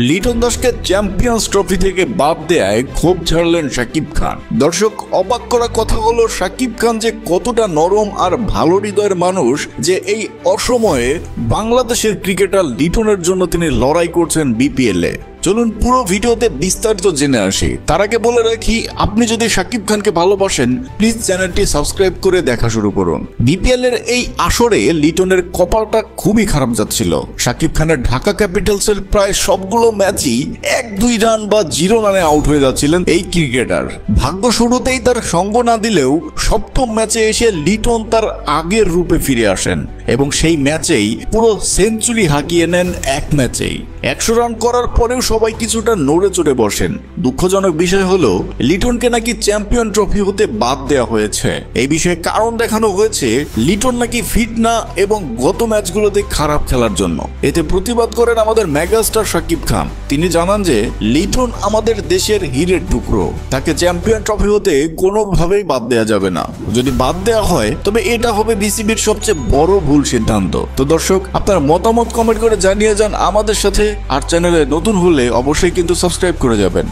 লিটন দাসকে champions trophy থেকে বাদ দেয়ায় ক্ষোভ ঝাড়লেন শাকিব খান। দর্শক, অবাক করা কথা হলো শাকিব খান যে কতটা নরম আর ভালো হৃদয়ের মানুষ যে এই অসময়ে বাংলাদেশের ক্রিকেটার লিটনের জন্য তিনি লড়াই করছেন বিপিএল এ। চলুন পুরো ভিডিওতে বিস্তারিত জেনে আসি। তার আগে বলে রাখি, আপনি যদি শাকিব খানকে ভালোবাসেন প্লিজ চ্যানেলটি সাবস্ক্রাইব করে দেখা শুরু করুন। বিপিএল এর এই আসরে লিটনের কপালটা খুবই খারাপ যাচ্ছিল। শাকিব খানের ঢাকা ক্যাপিটালসের প্রায় সবগুলো ম্যাচই 1-2 রান বা 0 রানে আউট হয়ে যাচ্ছিলেন এই ক্রিকেটার। ভাগ্য শুরুতেই তার সঙ্গ না দিলেও সপ্তম ম্যাচে এসে লিটন তার আগের রূপে ফিরে আসেন এবং সেই ম্যাচেই পুরো সেঞ্চুরি হাঁকিয়ে নেন এক ম্যাচেই। 100 রান করার পরেও সবাই কিছুটা নড়ে চড়ে বসেন। দুঃখজনক বিষয় হলো লিটনকে নাকি চ্যাম্পিয়ন ট্রফি হতে বাদ দেওয়া হয়েছে। এই বিষয়ে কারণ দেখানো হয়েছে লিটন নাকি ফিট না এবং গত ম্যাচগুলোতে খারাপ খেলার জন্য। এতে প্রতিবাদ করেন আমাদের মেগাস্টার শাকিব খান। তিনি জানান যে লিটন আমাদের দেশের হীরের টুকরো, তাকে চ্যাম্পিয়ন ট্রফি হতে কোনোভাবেই বাদ দেওয়া যাবে না। যদি বাদ দেওয়া হয় তবে এটা হবে বিসিবির সবচেয়ে বড় ভুল সিদ্ধান্ত। তো দর্শক, আপনার মতামত কমেন্ট করে জানিয়ে যান আমাদের সাথে। আর চ্যানেলে নতুন হলে অবশ্যই কিন্তু সাবস্ক্রাইব করে যাবেন।